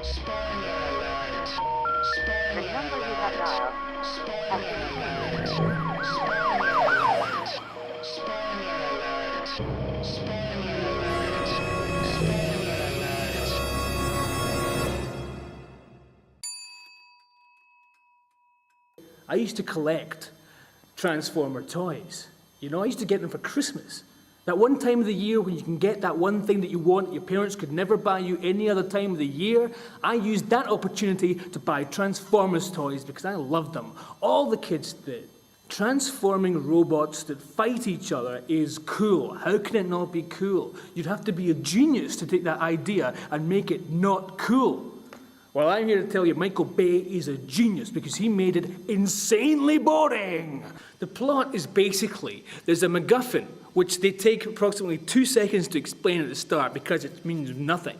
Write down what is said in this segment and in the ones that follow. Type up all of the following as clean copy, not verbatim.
The number you have dialed has been I used to collect Transformer toys. You know, I used to get them for Christmas. That one time of the year when you can get that one thing that you want, your parents could never buy you any other time of the year, I used that opportunity to buy Transformers toys because I loved them. All the kids did. Transforming robots that fight each other is cool. How can it not be cool? You'd have to be a genius to take that idea and make it not cool. Well, I'm here to tell you Michael Bay is a genius because he made it insanely boring. The plot is basically, there's a MacGuffin, which they take approximately 2 seconds to explain at the start because it means nothing.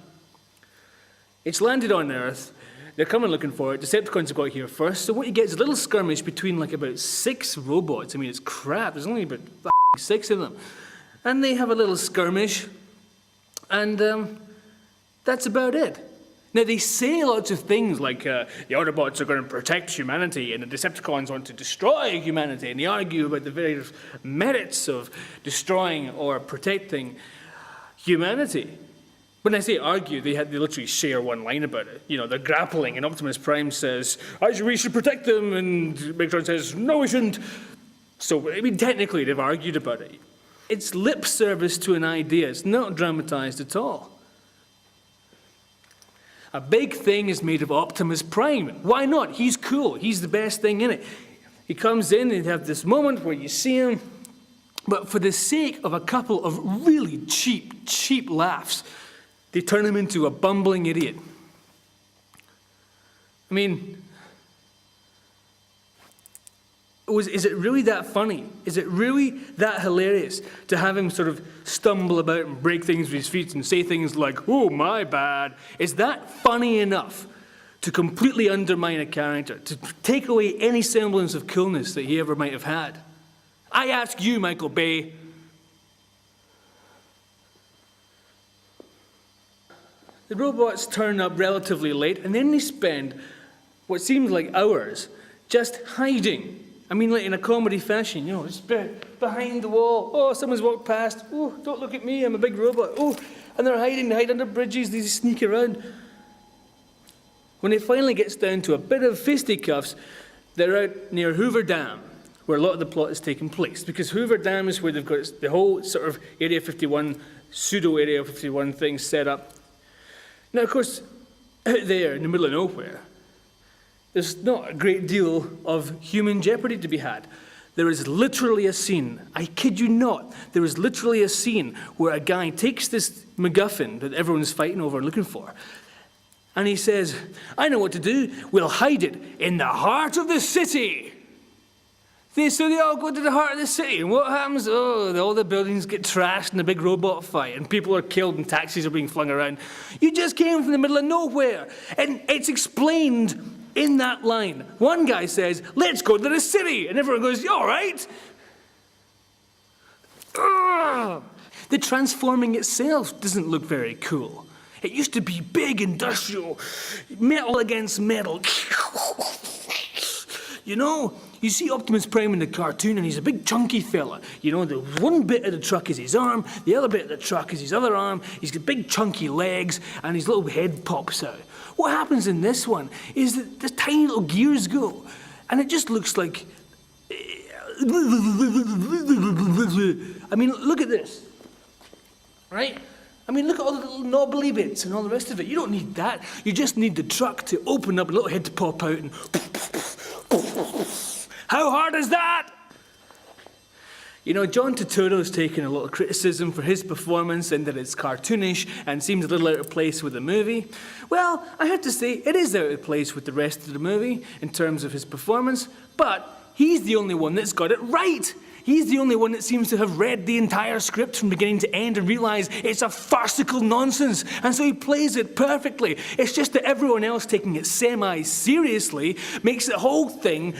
It's landed on Earth, they're coming looking for it, Decepticons have got here first, so what you get is a little skirmish between like about 6 robots. I mean, it's crap, there's only about 6 of them. And they have a little skirmish, and that's about it. Now, they say lots of things like the Autobots are going to protect humanity and the Decepticons want to destroy humanity, and they argue about the various merits of destroying or protecting humanity. When I say argue, they literally share one line about it. You know, they're grappling, and Optimus Prime says, we should protect them, and Megatron says, no, we shouldn't. So, I mean, technically, they've argued about it. It's lip service to an idea. It's not dramatized at all. A big thing is made of Optimus Prime. Why not? He's cool. He's the best thing in it. He comes in and you have this moment where you see him, but for the sake of a couple of really cheap laughs, they turn him into a bumbling idiot. I mean, is it really that funny? Is it really that hilarious to have him sort of stumble about and break things with his feet and say things like, oh, my bad? Is that funny enough to completely undermine a character, to take away any semblance of coolness that he ever might have had? I ask you, Michael Bay. The robots turn up relatively late, and then they spend what seems like hours just hiding. I mean, like in a comedy fashion, you know, just behind the wall. Oh, someone's walked past. Oh, don't look at me, I'm a big robot. Oh, and they're hiding, they hide under bridges, they sneak around. When it finally gets down to a bit of fisticuffs, they're out near Hoover Dam, where a lot of the plot is taking place. Because Hoover Dam is where they've got the whole sort of Area 51, pseudo-Area 51 thing set up. Now, of course, out there in the middle of nowhere, there's not a great deal of human jeopardy to be had. There is literally a scene, I kid you not, there is literally a scene where a guy takes this MacGuffin that everyone's fighting over and looking for, and he says, I know what to do, we'll hide it in the heart of the city. So they all go to the heart of the city, and what happens? Oh, all the buildings get trashed in a big robot fight, and people are killed and taxis are being flung around. You just came from the middle of nowhere, and it's explained in that line. One guy says, let's go to the city, and everyone goes, you all right? Ugh. The transforming itself doesn't look very cool. It used to be big, industrial, metal against metal. You know, you see Optimus Prime in the cartoon and he's a big chunky fella. You know, the one bit of the truck is his arm, the other bit of the truck is his other arm, he's got big chunky legs and his little head pops out. What happens in this one is that the tiny little gears go and it just looks like... I mean, look at this, right? I mean, look at all the little knobbly bits and all the rest of it. You don't need that. You just need the truck to open up, a little head to pop out and... How hard is that? You know, John Turturro's taken a lot of criticism for his performance and that it's cartoonish and seems a little out of place with the movie. Well, I have to say, it is out of place with the rest of the movie in terms of his performance, but he's the only one that's got it right. He's the only one that seems to have read the entire script from beginning to end and realised it's a farcical nonsense, and so he plays it perfectly. It's just that everyone else taking it semi-seriously makes the whole thing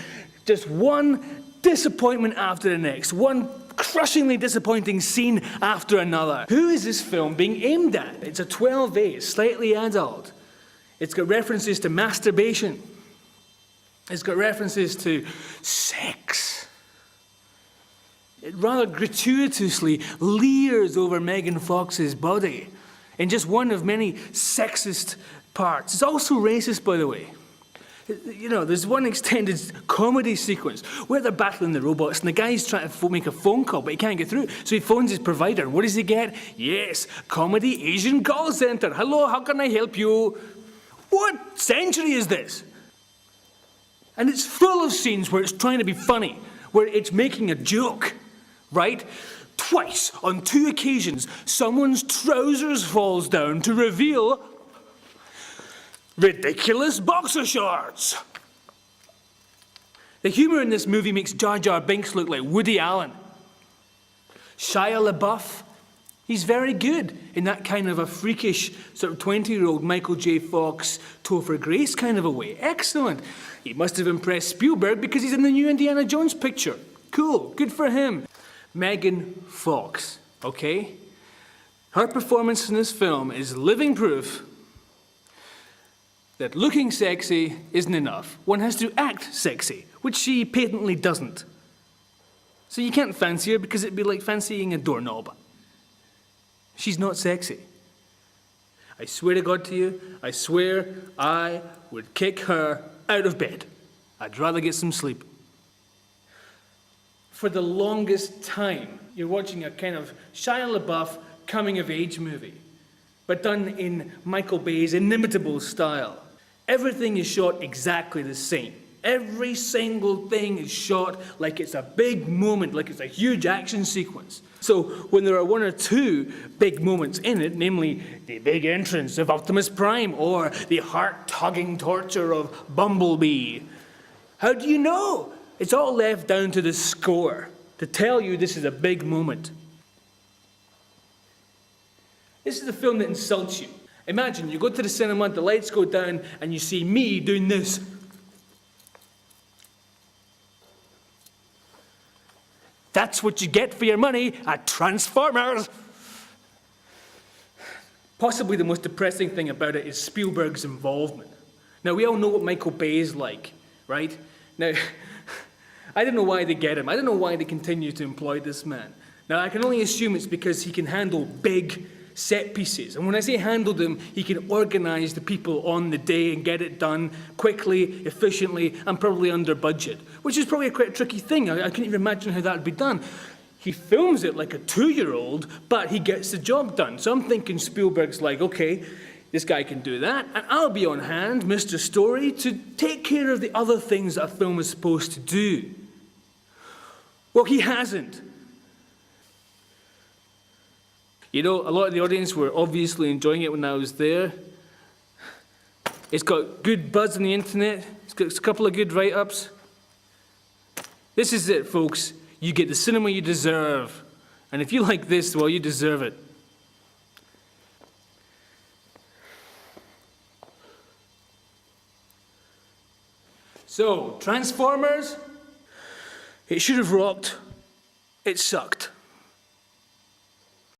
just one disappointment after the next, one crushingly disappointing scene after another. Who is this film being aimed at? It's a 12A, it's slightly adult. It's got references to masturbation. It's got references to sex. It rather gratuitously leers over Megan Fox's body in just one of many sexist parts. It's also racist, by the way. You know, there's one extended comedy sequence where they're battling the robots and the guy's trying to make a phone call, but he can't get through. So he phones his provider. What does he get? Yes, Comedy Asian Call Center. Hello, how can I help you? What century is this? And it's full of scenes where it's trying to be funny, where it's making a joke, right? Twice, on 2 occasions, someone's trousers falls down to reveal ridiculous boxer shorts. The humor in this movie makes Jar Jar Binks look like Woody Allen. Shia LaBeouf, he's very good in that kind of a freakish sort of 20-year-old Michael J. Fox, Topher Grace kind of a way. Excellent. He must have impressed Spielberg because he's in the new Indiana Jones picture. Cool, good for him. Megan Fox, okay? Her performance in this film is living proof that looking sexy isn't enough. One has to act sexy, which she patently doesn't. So you can't fancy her because it'd be like fancying a doorknob. She's not sexy. I swear to God to you, I swear I would kick her out of bed. I'd rather get some sleep. For the longest time, you're watching a kind of Shia LaBeouf coming-of-age movie, but done in Michael Bay's inimitable style. Everything is shot exactly the same. Every single thing is shot like it's a big moment, like it's a huge action sequence. So when there are 1 or 2 big moments in it, namely the big entrance of Optimus Prime or the heart-tugging torture of Bumblebee, how do you know? It's all left down to the score to tell you this is a big moment. This is a film that insults you. Imagine you go to the cinema, the lights go down, and you see me doing this. That's what you get for your money at Transformers. Possibly the most depressing thing about it is Spielberg's involvement. Now, we all know what Michael Bay is like, right? Now, I don't know why they get him. I don't know why they continue to employ this man. Now, I can only assume it's because he can handle big set pieces. And when I say handle them, he can organize the people on the day and get it done quickly, efficiently, and probably under budget, which is probably a quite tricky thing. I couldn't even imagine how that would be done. He films it like a 2-year-old, but he gets the job done. So I'm thinking Spielberg's like, okay, this guy can do that, and I'll be on hand, Mr. Story, to take care of the other things that a film is supposed to do. Well, he hasn't. You know, a lot of the audience were obviously enjoying it when I was there. It's got good buzz on the internet. It's got a couple of good write-ups. This is it, folks. You get the cinema you deserve. And if you like this, well, you deserve it. So, Transformers, it should have rocked. It sucked.